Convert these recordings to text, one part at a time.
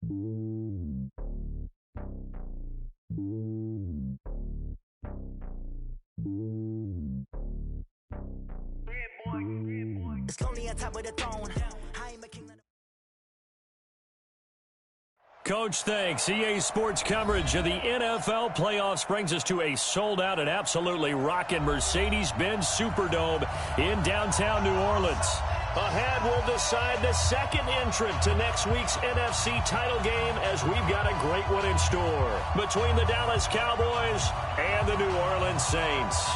It's lonely on top of the throne. I am a king of the Coach, thanks. EA Sports coverage of the NFL playoffs brings us to a sold-out and absolutely rocking Mercedes-Benz Superdome in downtown New Orleans. Ahead, we'll decide the second entrant to next week's NFC title game as we've got a great one in store between the Dallas Cowboys and the New Orleans Saints.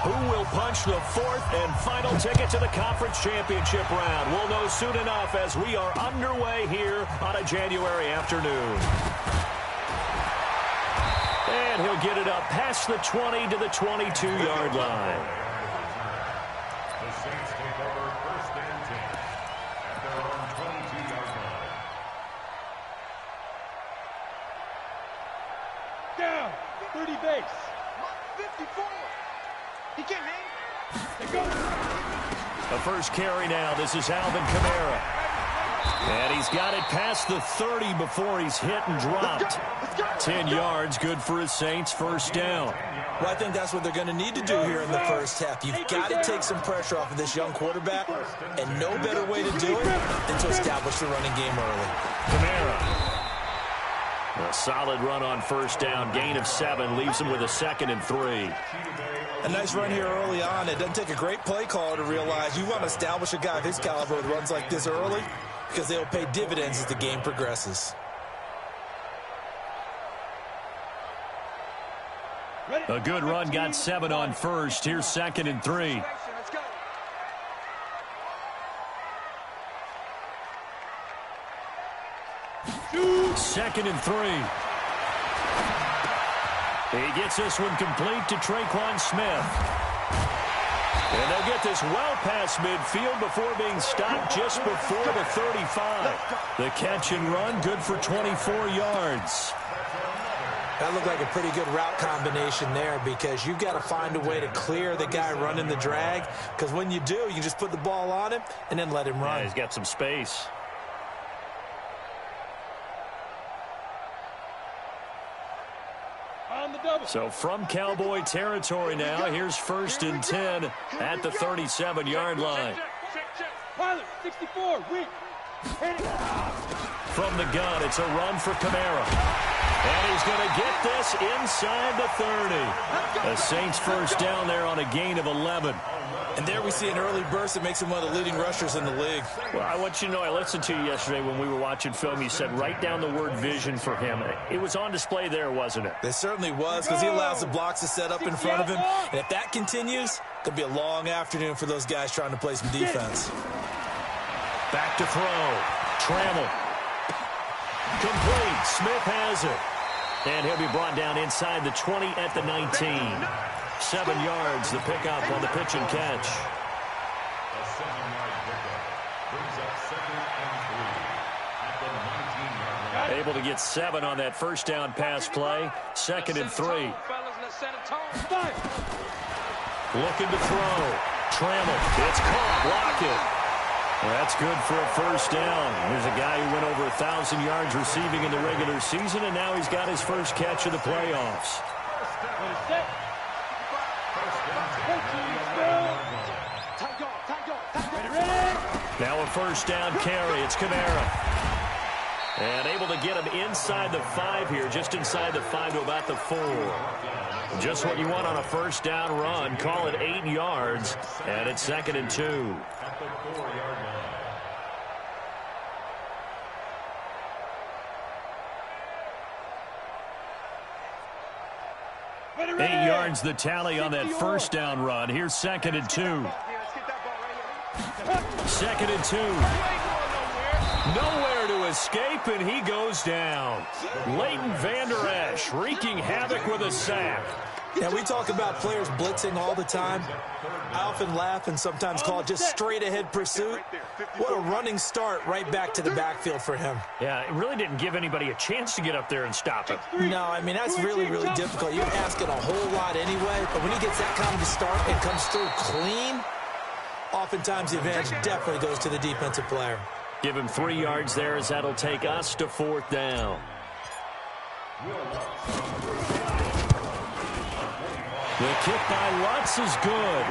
Who will punch the fourth and final ticket to the conference championship round? We'll know soon enough as we are underway here on a January afternoon. And he'll get it up past the 20 to the 22-yard line. The Saints take over first and 10 at their own 22-yard line. Down, 30 base. 54. He can't hang. The first carry now. This is Alvin Kamara. And he's got it past the 30 before he's hit and dropped. 10 yards, good for his Saints, first down. Well, I think that's what they're going to need to do here in the first half. You've got to take some pressure off of this young quarterback, and no better way to do it than to establish the running game early. Kamara. A solid run on first down. Gain of 7 leaves him with a 2nd and 3. A nice run here early on. It doesn't take a great play caller to realize you want to establish a guy of his caliber with runs like this early because they'll pay dividends as the game progresses. A good run, got 7 on first. Here's 2nd and 3. Second and 3. He gets this one complete to Traquan Smith. And they'll get this well past midfield before being stopped just before the 35. The catch and run, good for 24 yards. That looked like a pretty good route combination there because you've got to find a way to clear the guy running the drag, because when you do, you can just put the ball on him and then let him run. Yeah, he's got some space. So from Cowboy territory now, here's 1st and 10 at the 37-yard line. 64, weak. From the gun, it's a run for Kamara. And he's going to get this inside the 30. The Saints first down there on a gain of 11. And there we see an early burst that makes him one of the leading rushers in the league. Well, I want you to know, I listened to you yesterday when we were watching film. You said write down the word vision for him. It was on display there, wasn't it? It certainly was, because he allows the blocks to set up in front of him. And if that continues, it'll be a long afternoon for those guys trying to play some defense. Back to throw. Trammell. Complete. Smith has it. And he'll be brought down inside the 20 at the 19. 7 yards, the pickup on the pitch and catch. A 7-yard pickup brings up 2nd and 3 at the 19-yard line. Able to get 7 on that first down pass play. 2nd and 3. Looking to throw. Trammell. It's caught. Lockett. That's good for a first down. Here's a guy who went over 1,000 yards receiving in the regular season, and now he's got his first catch of the playoffs. Now a first down carry. It's Kamara. And able to get him inside the 5 here, just inside the 5 to about the 4. Just what you want on a first down run. Call it 8 yards, and it's 2nd and 2. At the 4-yard line. 8 yards the tally on that first down run. Here's 2nd and 2. 2nd and 2. Nowhere to escape, and he goes down. Leighton Vander Esch wreaking havoc with a sack. Yeah, we talk about players blitzing all the time. I often laugh and sometimes call it just straight-ahead pursuit. What a running start right back to the backfield for him. Yeah, it really didn't give anybody a chance to get up there and stop him. No, I mean, that's really, really difficult. You're asking a whole lot anyway, but when he gets that kind of a start and comes through clean, Oftentimes, the advantage definitely goes to the defensive player. Give him 3 yards there as that'll take us to 4th down. The kick by Lutz is good.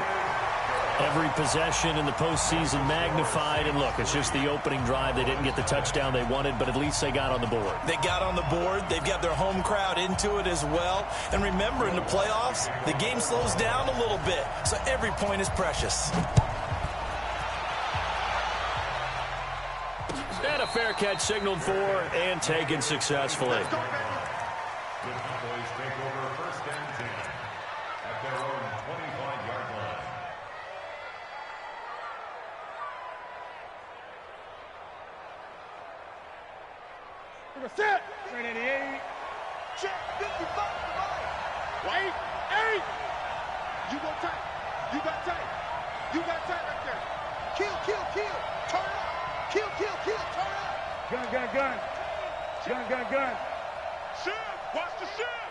Every possession in the postseason magnified. And look, it's just the opening drive. They didn't get the touchdown they wanted, but at least they got on the board. They got on the board. They've got their home crowd into it as well. And remember, in the playoffs, the game slows down a little bit, so every point is precious. And a fair catch signaled for and taken successfully. The Cowboys take over 1st and 10 at their own 25-yard line. Set. 388. Check. 55. Wait. 8. You go tight. You got tight. You got tight right there. Kill. Turn up. Kill. Turn up. Gun. Shift. Watch the shift.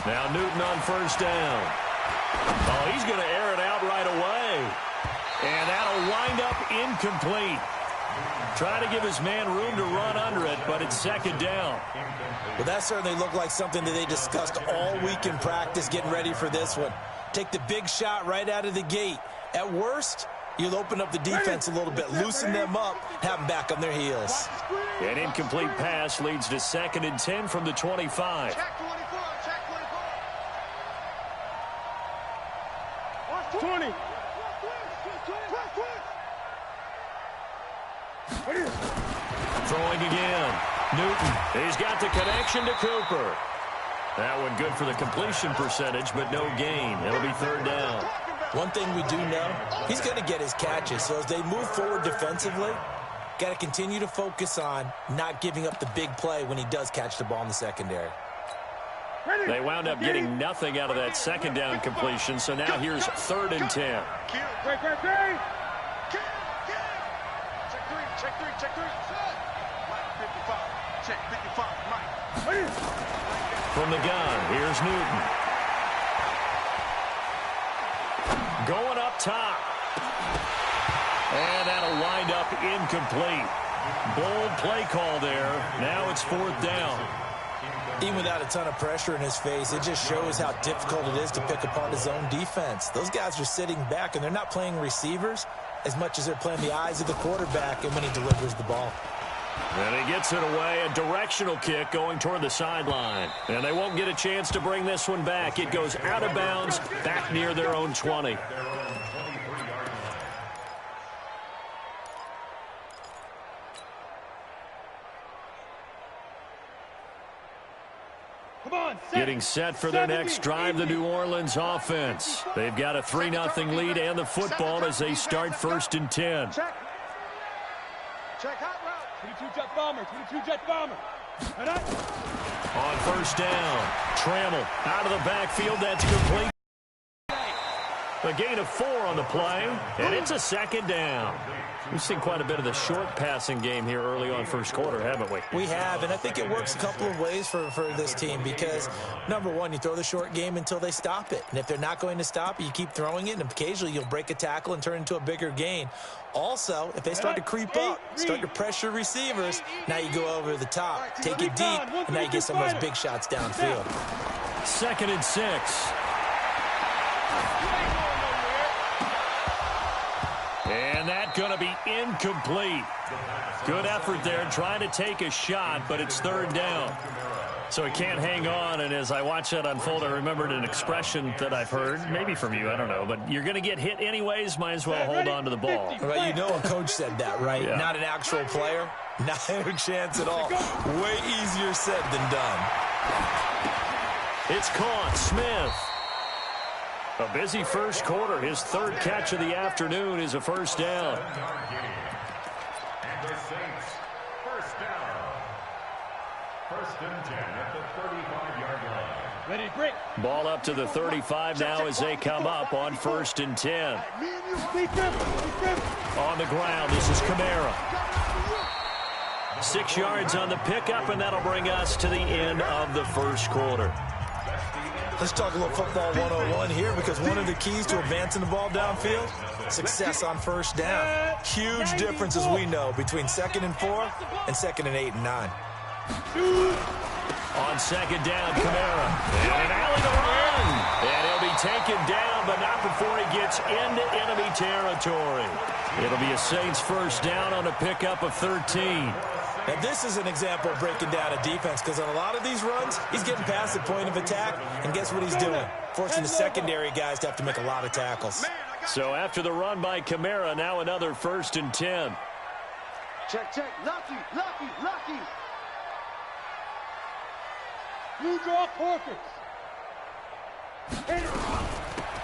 Now Newton on 1st down. Oh, he's going to air it out right away. And that'll wind up incomplete. Trying to give his man room to run under it, but it's 2nd down. Well, that certainly looked like something that they discussed all week in practice getting ready for this one. Take the big shot right out of the gate. At worst, you'll open up the defense a little bit, loosen them up, have them back on their heels. An incomplete pass leads to 2nd and 10 from the 25. Check 24. 20. Throwing again. Newton. He's got the connection to Cooper. That one good for the completion percentage, but no gain. It'll be 3rd down. One thing we do know, he's going to get his catches. So as they move forward defensively, got to continue to focus on not giving up the big play when he does catch the ball in the secondary. They wound up getting nothing out of that 2nd down completion, so now here's 3rd and 10. Check three. Mike, 55. Check 55. Mike. From the gun, here's Newton. Going up top. And that'll wind up incomplete. Bold play call there. Now it's 4th down. Even without a ton of pressure in his face, it just shows how difficult it is to pick apart his own defense. Those guys are sitting back, and they're not playing receivers as much as they're playing the eyes of the quarterback and when he delivers the ball. And he gets it away, a directional kick going toward the sideline. And they won't get a chance to bring this one back. It goes out of bounds, back near their own 20. Getting set for their next drive, the New Orleans offense. They've got a 3-0 lead and the football as they start 1st and 10. Check hot route. 22 jet bomber. On 1st down, Trammell out of the backfield. That's complete. A gain of 4 on the play, and it's a 2nd down. We've seen quite a bit of the short passing game here early on 1st quarter, haven't we? We have, and I think it works a couple of ways for this team because, number one, you throw the short game until they stop it. And if they're not going to stop it, you keep throwing it, and occasionally you'll break a tackle and turn it into a bigger gain. Also, if they start to creep up, start to pressure receivers, now you go over the top, take it deep, and now you get some of those big shots downfield. 2nd and 6. And that's going to be incomplete. Good effort there trying to take a shot, but it's 3rd down. So he can't hang on, and as I watch that unfold, I remembered an expression that I've heard, maybe from you, I don't know, but you're going to get hit anyways, might as well hold on to the ball. Well, you know a coach said that, right? Yeah. Not an actual player. Not a chance at all. Way easier said than done. It's caught. Smith. A busy 1st quarter. His 3rd catch of the afternoon is a 1st down. And the Saints, 1st down. 1st and 10 at the 35-yard line. Ready to break. Ball up to the 35 now as they come up on 1st and 10. On the ground, this is Kamara. 6 yards on the pickup, and that'll bring us to the end of the 1st quarter. Let's talk a little football 101 here, because one of the keys to advancing the ball downfield, success on first down. Huge difference, as we know, between 2nd and 4 and 2nd and 8 and 9. On 2nd down, Kamara. And an alley to run. And he'll be taken down, but not before he gets into enemy territory. It'll be a Saints first down on a pickup of 13. Now, this is an example of breaking down a defense, because on a lot of these runs, he's getting past the point of attack, and guess what he's doing? Forcing the secondary guys to have to make a lot of tackles. So after the run by Kamara, now another 1st and 10. Check, check. Lucky. Blue draw focus.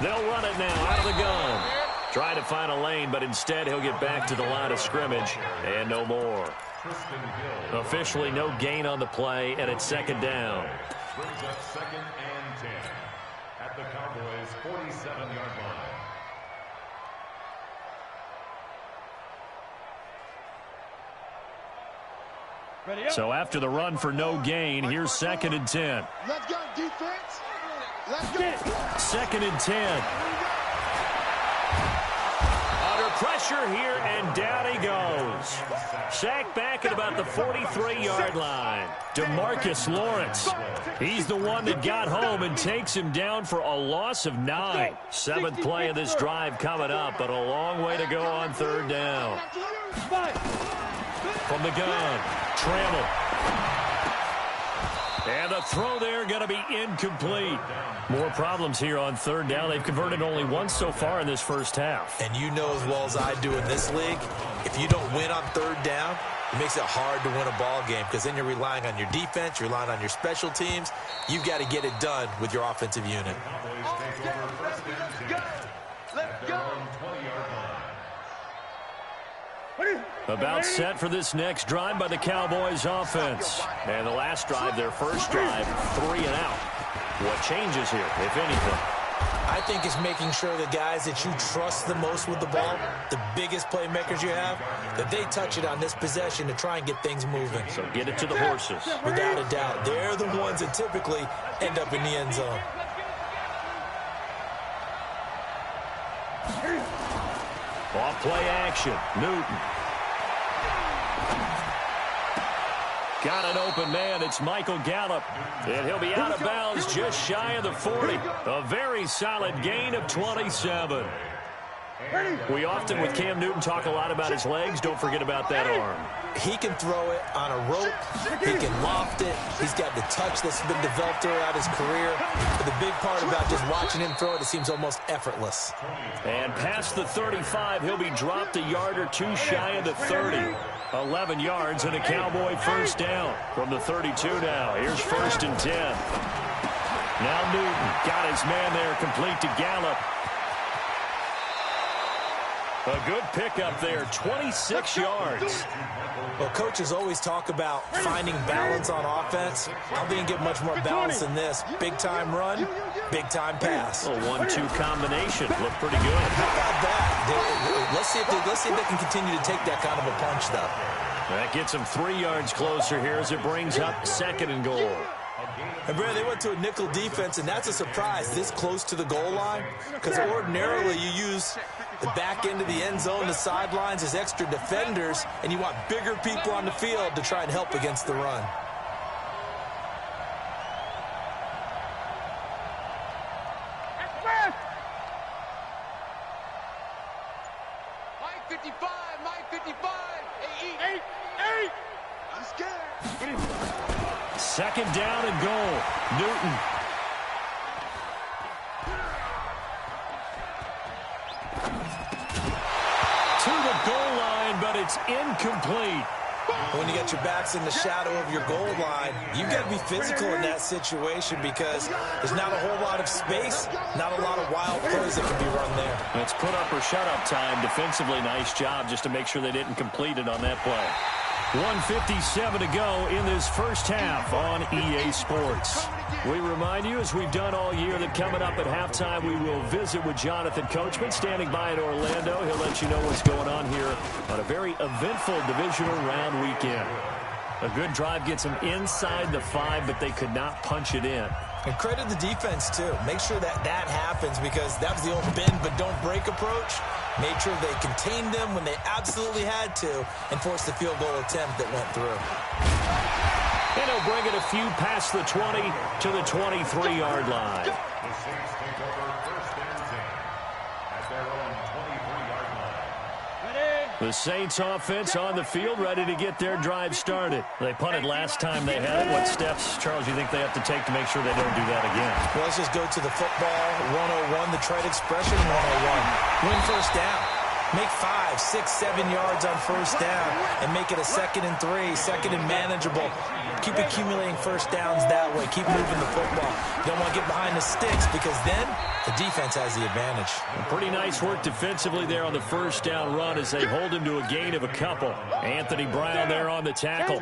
They'll run it now out of the gun. Trying to find a lane, but instead he'll get back to the line of scrimmage, and no more. Officially no gain on the play, and it's 2nd down. Brings up 2nd and 10 at the Cowboys' 47-yard line. So after the run for no gain, here's 2nd and 10. Let's go, defense. Let's go. 2nd and 10. Under pressure here, and down he goes. Sacked back at about the 43-yard line. DeMarcus Lawrence. He's the one that got home and takes him down for a loss of 9. 7th play of this drive coming up, but a long way to go on 3rd down. From the gun, Trammell. And the throw there going to be incomplete. More problems here on 3rd down. They've converted only once so far in this first half. And you know as well as I do in this league, if you don't win on 3rd down, it makes it hard to win a ball game, because then you're relying on your defense, you're relying on your special teams. You've got to get it done with your offensive unit. About set for this next drive by the Cowboys offense. And the last drive, their first drive, 3 and out. What changes here, if anything? I think it's making sure the guys that you trust the most with the ball, the biggest playmakers you have, that they touch it on this possession to try and get things moving. So get it to the horses. Without a doubt. They're the ones that typically end up in the end zone. Off play action. Newton. Got an open man. It's Michael Gallup. And he'll be out of bounds just shy of the 40. A very solid gain of 27. We often, with Cam Newton, talk a lot about his legs. Don't forget about that arm. He can throw it on a rope. He can loft it. He's got the touch that's been developed throughout his career. But the big part about just watching him throw it, it seems almost effortless. And past the 35, he'll be dropped a yard or two shy of the 30. 11 yards and a Cowboy first down from the 32 now. Here's 1st and 10. Now Newton got his man there, complete to Gallup. A good pickup there, 26 yards. Well, coaches always talk about finding balance on offense. I don't think you get much more balance than this. Big-time run, big-time pass. A 1-2 combination. Looked pretty good. How about that? Let's see if they can continue to take that kind of a punch, though. That gets them 3 yards closer here as it brings up 2nd and goal. And, Brad, they went to a nickel defense, and that's a surprise this close to the goal line, because ordinarily you use the back end of the end zone, the sidelines as extra defenders, and you want bigger people on the field to try and help against the run. Mike 55, Mike 55. 8. I'm scared. 2nd down and goal. Newton. To the goal line, but it's incomplete. When you get your backs in the shadow of your goal line, you've got to be physical in that situation, because there's not a whole lot of space, not a lot of wild plays that can be run there. It's put up or shut up time. Defensively, nice job just to make sure they didn't complete it on that play. 1:57 to go in this first half on EA Sports. We remind you, as we've done all year, that coming up at halftime, we will visit with Jonathan Coachman, standing by in Orlando. He'll let you know what's going on here on a very eventful divisional round weekend. A good drive gets them inside the 5, but they could not punch it in. And credit the defense, too. Make sure that happens, because that was the old bend but don't break approach. Made sure they contained them when they absolutely had to and forced the field goal attempt that went through. And he'll bring it a few past the 20 to the 23-yard line. The Saints take over first and 10 at their own 23-yard line. The Saints offense on the field, ready to get their drive started. They punted last time they had it. What steps, Charles, you think they have to take to make sure they don't do that again? Well, let's just go to the football 101, the trade expression 101. Win first down. Make 5, 6, 7 yards on first down and make it a 2nd and 3, 2nd and manageable. Keep accumulating first downs that way. Keep moving the football. You don't want to get behind the sticks, because then the defense has the advantage. Pretty nice work defensively there on the first down run as they hold him to a gain of a couple. Anthony Brown there on the tackle.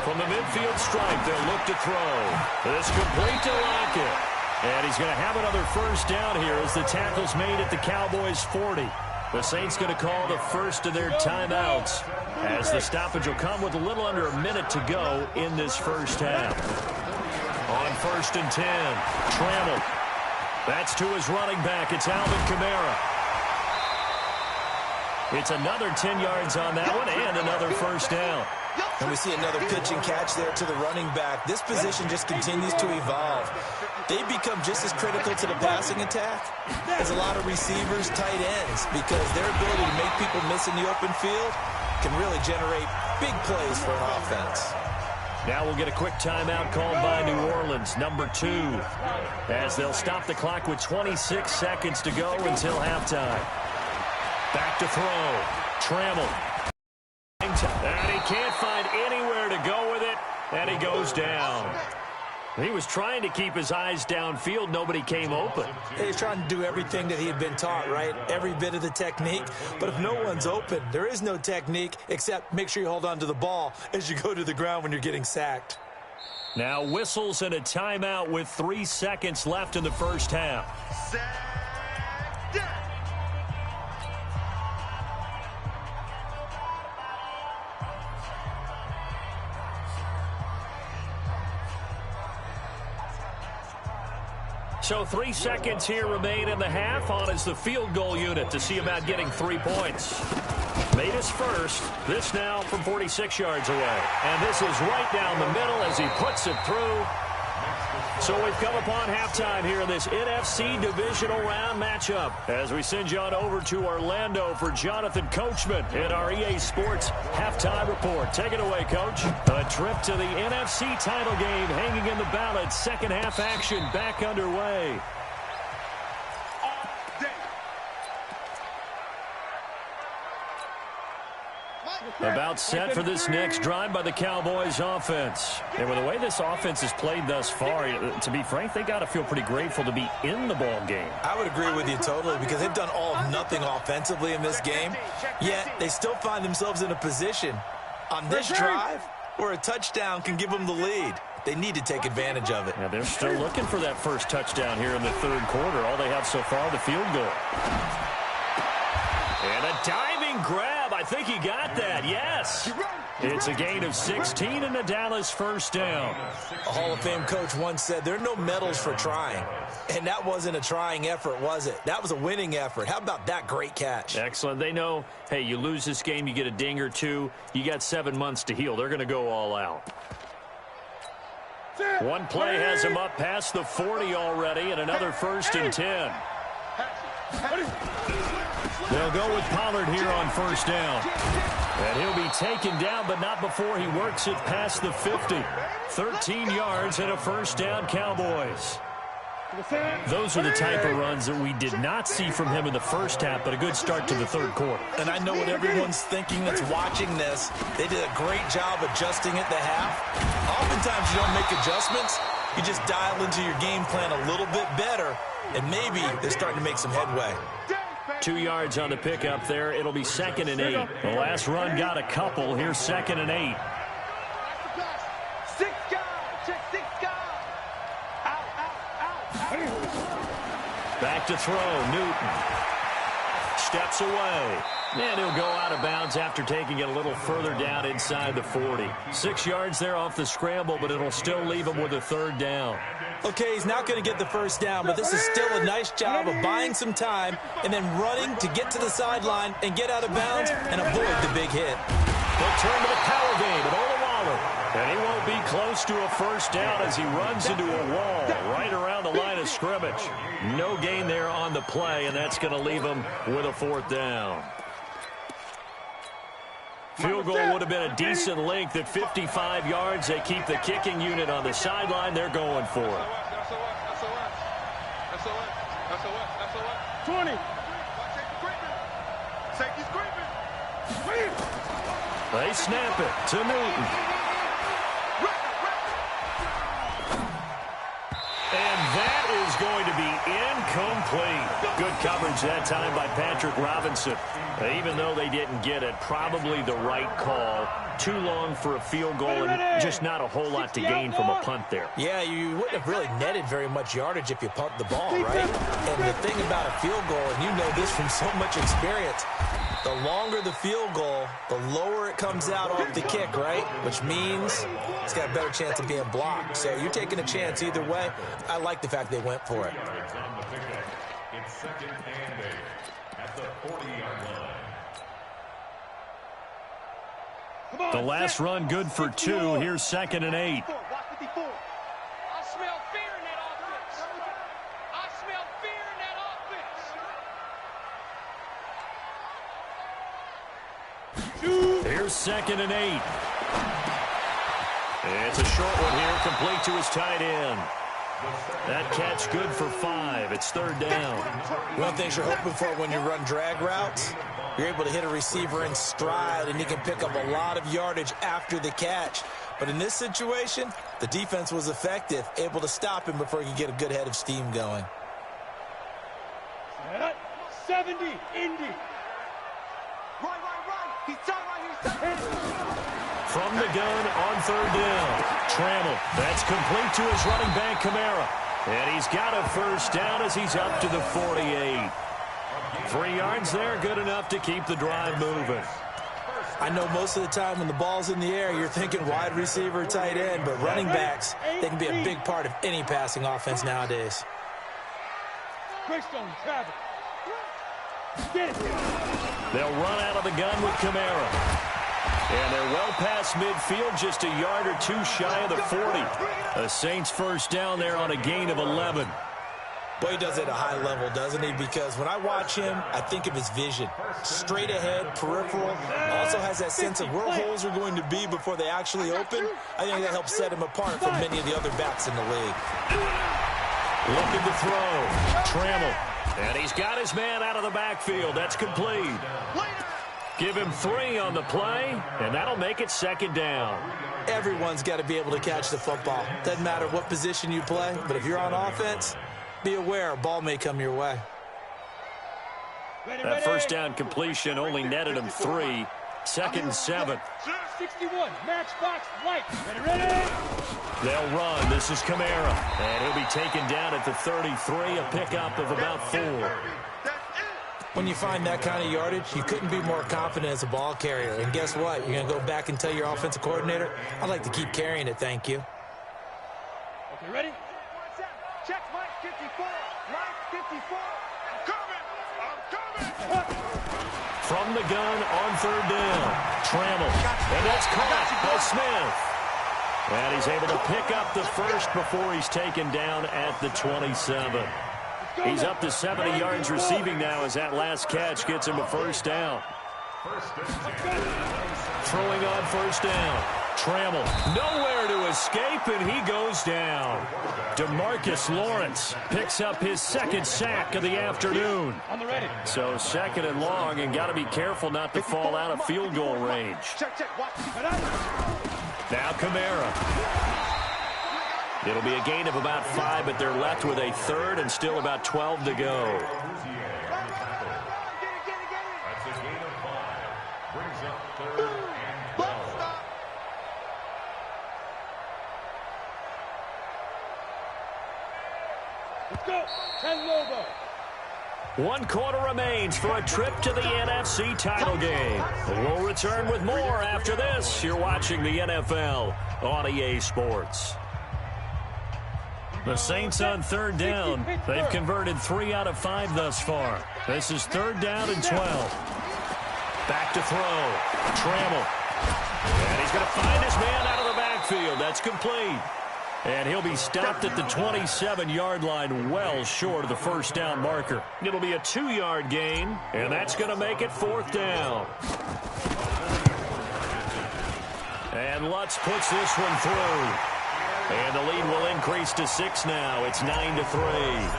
From the midfield stripe, they'll look to throw. This complete to Lockett. And he's going to have another first down here as the tackle's made at the Cowboys' 40. The Saints going to call the first of their timeouts as the stoppage will come with a little under a minute to go in this first half. On 1st and 10, Trammell. That's to his running back. It's Alvin Kamara. It's another 10 yards on that one and another first down. And we see another pitch and catch there to the running back. This position just continues to evolve. They become just as critical to the passing attack as a lot of receivers, tight ends, because their ability to make people miss in the open field can really generate big plays for an offense. Now we'll get a quick timeout called by New Orleans, number 2, as they'll stop the clock with 26 seconds to go until halftime. Back to throw. Trammell. And he can't find anywhere to go with it, and he goes down. He was trying to keep his eyes downfield. Nobody came open. He's trying to do everything that he had been taught, right? Every bit of the technique. But if no one's open, there is no technique except make sure you hold on to the ball as you go to the ground when you're getting sacked. Now whistles and a timeout with 3 seconds left in the first half. So 3 seconds here remain in the half. On is the field goal unit to see about getting 3 points. Made his first. This now from 46 yards away. And this is right down the middle as he puts it through. So we've come upon halftime here in this NFC Divisional Round matchup as we send you on over to Orlando for Jonathan Coachman in our EA Sports Halftime Report. Take it away, Coach. A trip to the NFC title game hanging in the balance. Second half action back underway. About set for this next drive by the Cowboys offense. And with the way this offense has played thus far, to be frank, they got to feel pretty grateful to be in the ball game. I would agree with you totally, because they've done all of nothing offensively in this game, yet they still find themselves in a position on this drive where a touchdown can give them the lead. They need to take advantage of it. Yeah, they're still looking for that first touchdown here in the third quarter. All they have so far, the field goal. And a diving grab. I think he got that. Yes. It's a gain of 16 and a Dallas first down. A Hall of Fame coach once said there are no medals for trying. And that wasn't a trying effort, was it? That was a winning effort. How about that great catch? Excellent. They know, hey, you lose this game, you get a ding or two. You got 7 months to heal. They're going to go all out. One play has him up past the 40 already, and another 1st and 10. They'll go with Pollard here on first down. And he'll be taken down, but not before he works it past the 50. 13 yards and a first down, Cowboys. Those are the type of runs that we did not see from him in the first half, but a good start to the third quarter. And I know what everyone's thinking that's watching this. They did a great job adjusting at the half. Oftentimes you don't make adjustments. You just dial into your game plan a little bit better, and maybe they're starting to make some headway. 2 yards on the pickup there. It'll be 2nd and 8. The last run got a couple. Here's 2nd and 8. Back to throw, Newton. Steps away. And he'll go out of bounds after taking it a little further down inside the 40. 6 yards there off the scramble, but it'll still leave him with a third down. Okay, he's not going to get the first down, but this is still a nice job of buying some time and then running to get to the sideline and get out of bounds and avoid the big hit. They'll turn to the power game at Olawale. And he won't be close to a first down as he runs into a wall right around the line of scrimmage. No gain there on the play, and that's going to leave him with a fourth down. Field goal would have been a decent length at 55 yards. They keep the kicking unit on the sideline. They're going for it. 20. Safety's creeping. They snap it to Newton. And that is going to be incomplete. Good coverage that time by Patrick Robinson. Even though they didn't get it, probably the right call. Too long for a field goal and just not a whole lot to gain from a punt there. Yeah, you wouldn't have really netted very much yardage if you pumped the ball, right? And the thing about a field goal, and you know this from so much experience, the longer the field goal, the lower it comes out off the kick, right? Which means it's got a better chance of being blocked. So you're taking a chance either way. I like the fact they went for it. It's second and 8 at the 40-yard line. The last run good for 2. Here's second and 8. Watch 54. I smell fear in that offense. I smell fear in that offense. Here's second and 8. It's a short one here, complete to his tight end. That catch good for 5. It's third down. One of the things you're hoping for when you run drag routes, you're able to hit a receiver in stride, and he can pick up a lot of yardage after the catch. But in this situation, the defense was effective, able to stop him before he could get a good head of steam going. 70, Indy. Right. He's done right. From the gun on third down. Trammell. That's complete to his running back, Kamara. And he's got a first down as he's up to the 48. 3 yards there, good enough to keep the drive moving. I know most of the time when the ball's in the air, you're thinking wide receiver, tight end, but running backs, they can be a big part of any passing offense nowadays. Greystone, travel. Get it. They'll run out of the gun with Kamara. And they're well past midfield, just a yard or two shy of the 40. The Saints first down there on a gain of 11. Boy, he does it at a high level, doesn't he? Because when I watch him, I think of his vision. Straight ahead, peripheral. Also has that sense of where holes are going to be before they actually open. I think that helps set him apart from many of the other backs in the league. Looking to throw. Trammell. And he's got his man out of the backfield. That's complete. Give him 3 on the play, and that'll make it second down. Everyone's got to be able to catch the football. Doesn't matter what position you play, but if you're on offense, be aware a ball may come your way. That first down completion only netted him 3. Second and 7. 61, matchbox, light. Ready. They'll run. This is Kamara. And he'll be taken down at the 33, a pickup of about 4. When you find that kind of yardage, you couldn't be more confident as a ball carrier. And guess what? You're going to go back and tell your offensive coordinator, I'd like to keep carrying it, thank you. Okay, ready? Check Mike 54. Mike 54. I'm coming. From the gun on third down. Trammell. And that's caught by Smith. And he's able to pick up the first before he's taken down at the 27. He's up to 70 yards receiving now as that last catch gets him a first down. Throwing on first down. Trammell nowhere to escape, and he goes down. DeMarcus Lawrence picks up his second sack of the afternoon. On the ready. So second and long, and got to be careful not to fall out of field goal range. Check. Watch. Now Kamara. It'll be a gain of about 5, but they're left with a third and still about 12 to go. That's a gain of 5. Brings up third and 12. Let's go. 10 Lobo. 1 quarter remains for a trip to the NFC title game. We'll return with more after this. You're watching the NFL on EA Sports. The Saints on 3rd down. They've converted 3 out of 5 thus far. This is 3rd down and 12. Back to throw. Trammell. And he's going to find his man out of the backfield. That's complete. And he'll be stopped at the 27-yard line, well short of the 1st down marker. It'll be a 2-yard gain, and that's going to make it 4th down. And Lutz puts this one through. And the lead will increase to 6 now. It's 9-3.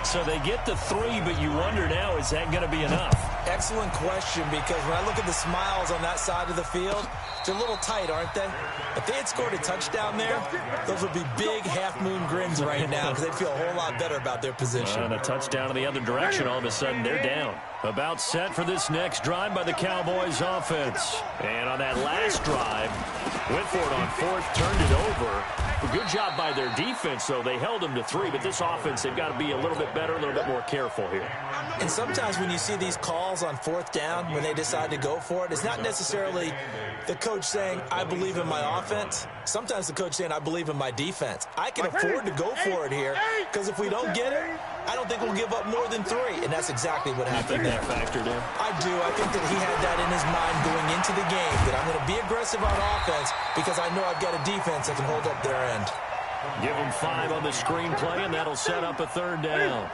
So they get the 3, but you wonder now, is that going to be enough? Excellent question, because when I look at the smiles on that side of the field, they're a little tight, aren't they? If they had scored a touchdown there, those would be big half-moon grins right now, because they'd feel a whole lot better about their position. And a touchdown in the other direction, all of a sudden they're down. About set for this next drive by the Cowboys offense. And on that last drive, went for it on 4th, turned it over. A good job by their defense, though. They held them to 3, but this offense, they've got to be a little bit better, a little bit more careful here. And sometimes when you see these calls on 4th down, when they decide to go for it, it's not necessarily the coach saying, I believe in my offense. Sometimes the coach saying, I believe in my defense. I can afford to go for it here, because if we don't get it, I don't think we'll give up more than 3, and that's exactly what happened there. Factored in? I do. I think that he had that in his mind going into the game, that I'm going to be aggressive on offense because I know I've got a defense that can hold up their end. Give them 5 on the screen play, and that'll set up a 3rd down.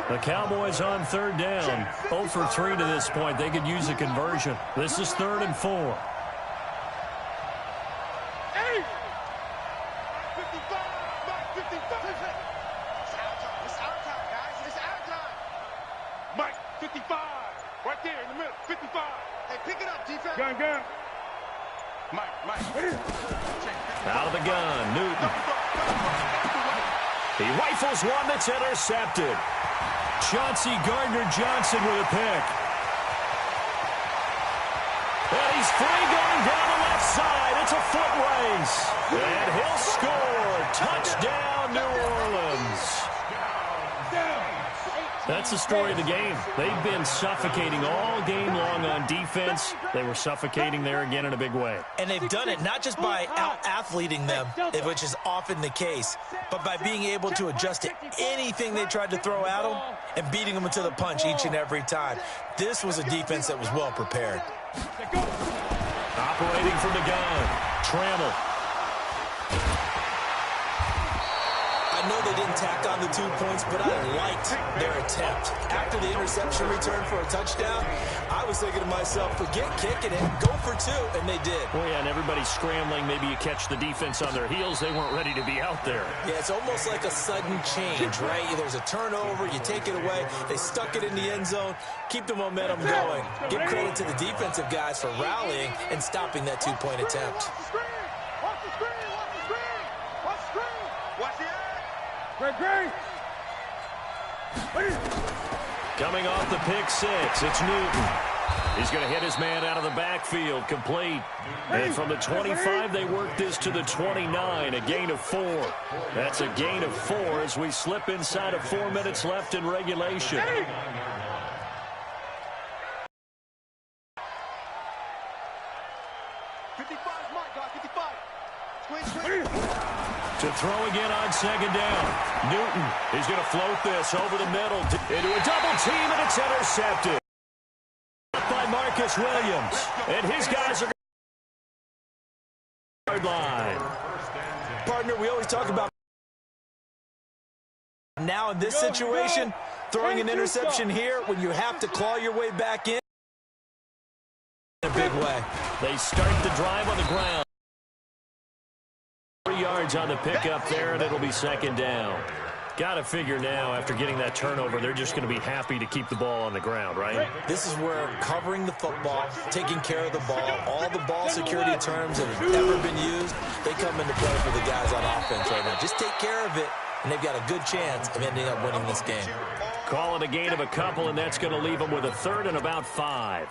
The Cowboys on 3rd down. 0 for 3 to this point. They could use a conversion. This is 3rd and 4. Gun. Mike. Out of the gun, Newton. He rifles one that's intercepted. Chauncey Gardner-Johnson with a pick. And he's free going down the left side. It's a foot race. And he'll score. Touchdown, New Orleans. That's the story of the game. They've been suffocating all game long on defense. They were suffocating there again in a big way. And they've done it not just by out-athleting them, which is often the case, but by being able to adjust to anything they tried to throw at them and beating them to the punch each and every time. This was a defense that was well prepared. Operating from the gun, Trammell. I know they didn't tack on the 2 points, but I liked their attempt. After the interception return for a touchdown, I was thinking to myself, forget kicking it, go for 2, and they did. Well, yeah, and everybody's scrambling. Maybe you catch the defense on their heels. They weren't ready to be out there. Yeah, it's almost like a sudden change, right? There's a turnover, you take it away, they stuck it in the end zone, keep the momentum going. Give credit to the defensive guys for rallying and stopping that 2-point attempt. Great. Coming off the pick 6, it's Newton. He's going to hit his man out of the backfield, complete. And from the 25, they work this to the 29, a gain of 4. That's a gain of 4 as we slip inside of 4 minutes left in regulation. To throw again on 2nd down. Newton, he's going to float this over the middle into a double team, and it's intercepted by Marcus Williams. And his guys are going to the line. Partner, we always talk about now in this situation, throwing an interception here when you have to claw your way back in a big way. They start the drive on the ground. 3 yards on the pickup there, and it'll be 2nd down. Got to figure now, after getting that turnover, they're just going to be happy to keep the ball on the ground, right? This is where covering the football, taking care of the ball, all the ball security terms that have ever been used, they come into play for the guys on offense right now. Just take care of it, and they've got a good chance of ending up winning this game. Call it a gain of a couple, and that's going to leave them with a third and about 5.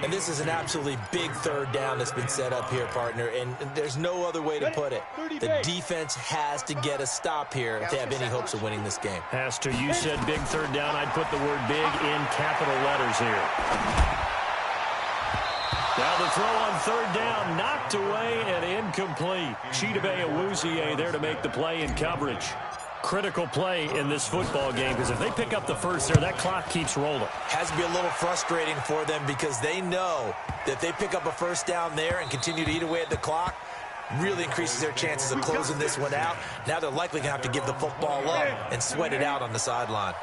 And this is an absolutely big third down that's been set up here, partner, and there's no other way to put it. The defense has to get a stop here to have any hopes of winning this game. Has to. You said big third down. I'd put the word big in capital letters here. Now the throw on third down, knocked away and incomplete. Chidobe Awuzie there to make the play in coverage. Critical play in this football game, because if they pick up the first there, that clock keeps rolling. Has to be a little frustrating for them because they know that if they pick up a first down there and continue to eat away at the clock, really increases their chances of closing this one out. Now they're likely going to have to give the football up and sweat it out on the sideline.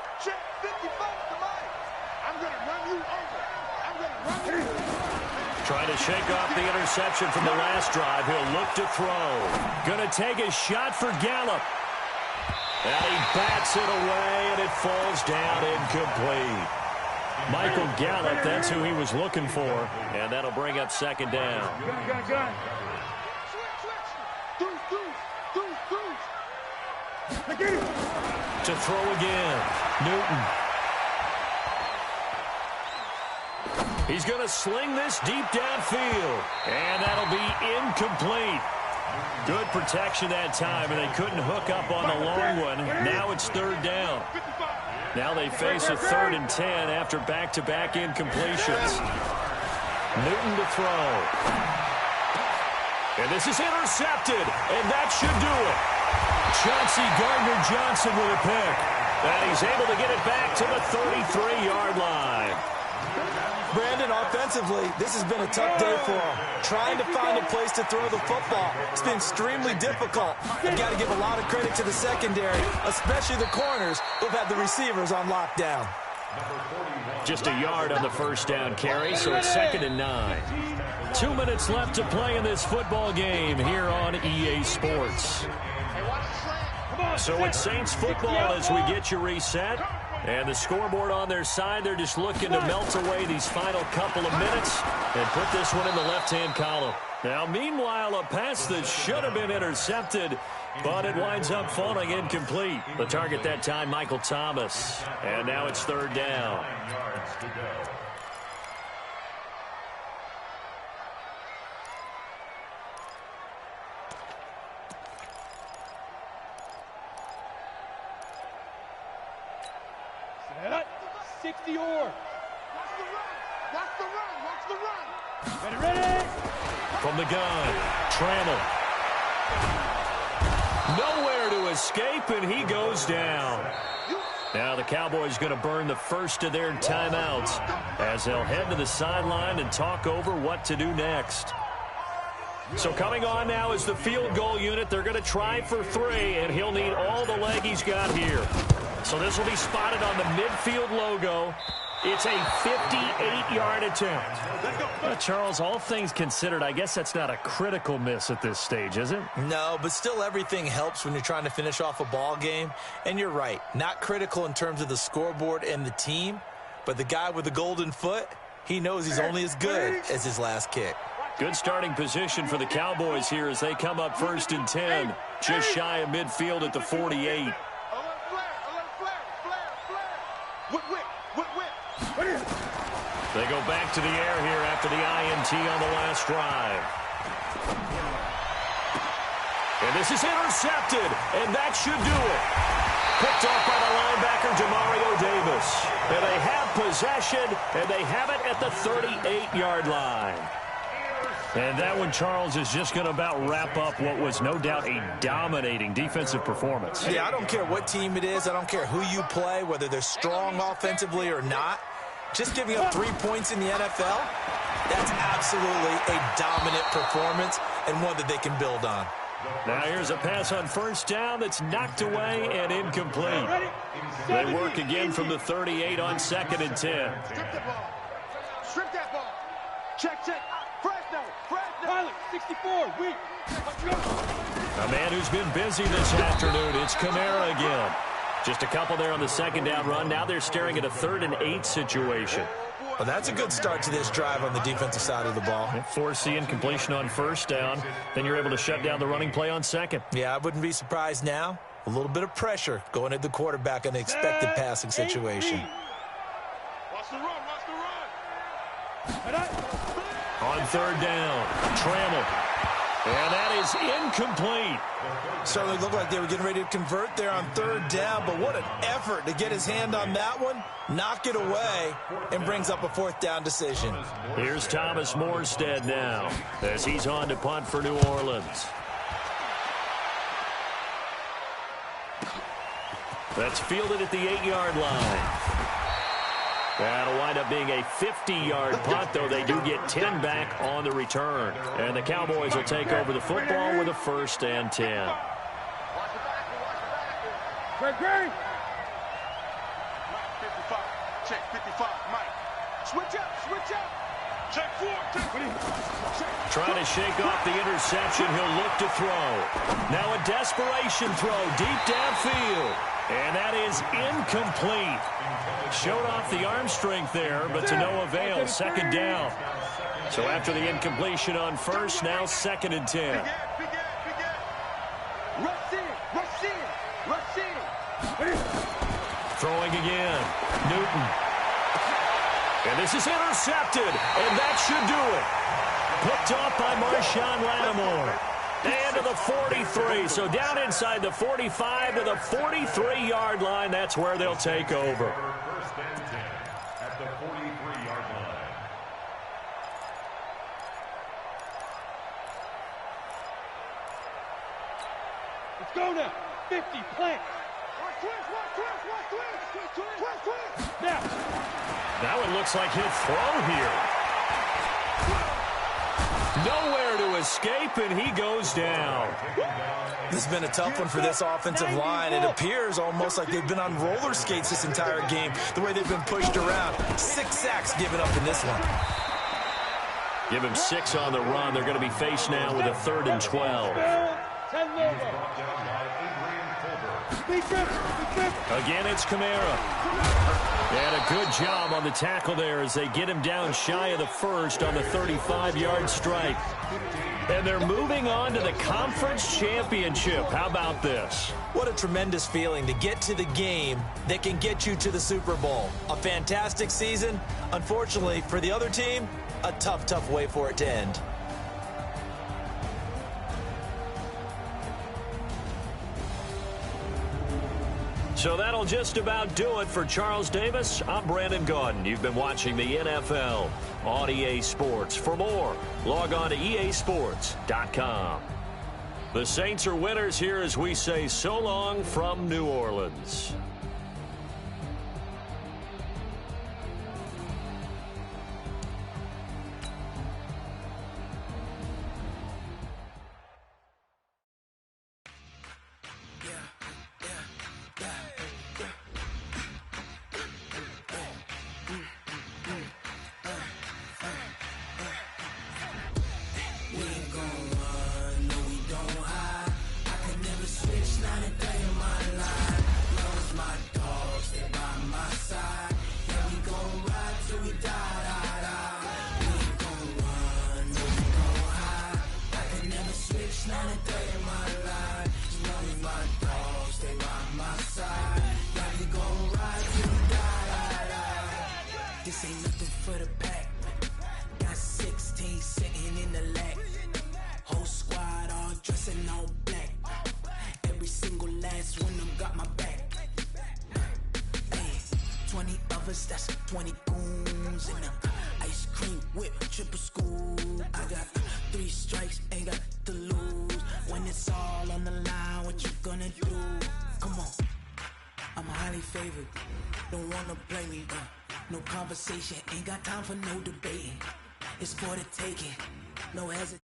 Trying to shake off the interception from the last drive. He'll look to throw. Going to take a shot for Gallup. And he bats it away, and it falls down incomplete. Michael Gallup, that's who he was looking for, and that'll bring up second down. To throw again, Newton. He's going to sling this deep downfield, and that'll be incomplete. Good protection that time, and they couldn't hook up on the long one. Now it's third down. Now they face a 3rd and 10 after back-to-back incompletions. Newton to throw. And this is intercepted, and that should do it. Chauncey Gardner-Johnson with a pick. And he's able to get it back to the 33-yard line. Brandon, offensively, this has been a tough day for him. Trying to find a place to throw the football. It's been extremely difficult. I've got to give a lot of credit to the secondary, especially the corners who've had the receivers on lockdown. Just a yard on the first down carry, so it's 2nd and 9. 2 minutes left to play in this football game here on EA Sports. So it's Saints football as we get you reset. And the scoreboard on their side, they're just looking to melt away these final couple of minutes and put this one in the left-hand column. Now, meanwhile, a pass that should have been intercepted, but it winds up falling incomplete. The target that time, Michael Thomas. And now it's third down. Set. 60 or. Watch the run. Watch the run. Watch the run. Ready, ready. From the gun, Trammell. Nowhere to escape, and he goes down. Now the Cowboys going to burn the first of their timeouts as they'll head to the sideline and talk over what to do next. So coming on now is the field goal unit. They're going to try for 3, and he'll need all the leg he's got here. So this will be spotted on the midfield logo. It's a 58-yard attempt. Charles, all things considered, I guess that's not a critical miss at this stage, is it? No, but still everything helps when you're trying to finish off a ball game. And you're right, not critical in terms of the scoreboard and the team, but the guy with the golden foot, he knows he's only as good as his last kick. Good starting position for the Cowboys here as they come up 1st and 10, just shy of midfield at the 48. They go back to the air here after the INT on the last drive. And this is intercepted, and that should do it. Picked off by the linebacker, Demario Davis. And they have possession, and they have it at the 38-yard line. And that one, Charles, is just going to about wrap up what was no doubt a dominating defensive performance. Yeah, I don't care what team it is. I don't care who you play, whether they're strong offensively or not. Just giving up 3 points in the NFL, that's absolutely a dominant performance and one that they can build on. Now here's a pass on first down that's knocked away and incomplete. They work again from the 38 on 2nd and 10. Strip that ball. Strip that ball. Check, check. Fresno. Pilot, 64, weak. A man who's been busy this afternoon, it's Kamara again. Just a couple there on the 2nd down run. Now they're staring at a 3rd and 8 situation. Well, that's a good start to this drive on the defensive side of the ball. Force the incompletion on 1st down. Then you're able to shut down the running play on 2nd. Yeah, I wouldn't be surprised now A little bit of pressure going at the quarterback in an expected passing situation. Watch the run, watch the run. On third down, Trammell. And that is incomplete. Certainly looked like they were getting ready to convert there on third down, but what an effort to get his hand on that one, knock it away, and brings up a fourth down decision. Here's Thomas Morstead now as he's on to punt for New Orleans. That's fielded at the 8-yard line. That'll wind up being a 50-yard punt, though they do get 10 back on the return. And the Cowboys will take over the football with a 1st and 10. Great. Mike, 55. Check 55. Mike. Switch up. Check 4. Trying to shake off the interception. He'll look to throw. Now a desperation throw deep downfield. And that is incomplete. Showed off the arm strength there, but to no avail. 2nd down. So after the incompletion on first, now 2nd and 10. Rush in. Throwing again. Newton. And this is intercepted, and that should do it. Picked off by Marshawn Lattimore. And to the 43, so down inside the 45 to the 43-yard line. That's where they'll take over. 1st and 10 at the 43-yard line. Let's go now. 50, plant. Twist. Now. Now it looks like he'll throw here. Nowhere to escape, and he goes down. This has been a tough one for this offensive line. It appears almost like they've been on roller skates this entire game, the way they've been pushed around. 6 sacks given up in this one. Give him 6 on the run. They're going to be faced now with a 3rd and 12. Again, it's Kamara. And a good job on the tackle there as they get him down shy of the 1st on the 35-yard strike. And they're moving on to the conference championship. How about this? What a tremendous feeling to get to the game that can get you to the Super Bowl. A fantastic season. Unfortunately, for the other team, a tough way for it to end. So that'll just about do it for Charles Davis. I'm Brandon Gaudin. You've been watching the NFL on EA Sports. For more, log on to easports.com. The Saints are winners here as we say so long from New Orleans. This ain't nothing for the pack. Got 16 sitting in the lag. Whole squad all dressing all black. Every single last one of them got my back. Hey, 20 of us, that's 20 goons in them. Ice cream whip, triple school. I got 3 strikes, ain't got to lose. When it's all on the line, what you gonna do? Come on, I'm highly favored. Don't wanna play me, no conversation, ain't got time for no debating. It's for the taking, no hesitation.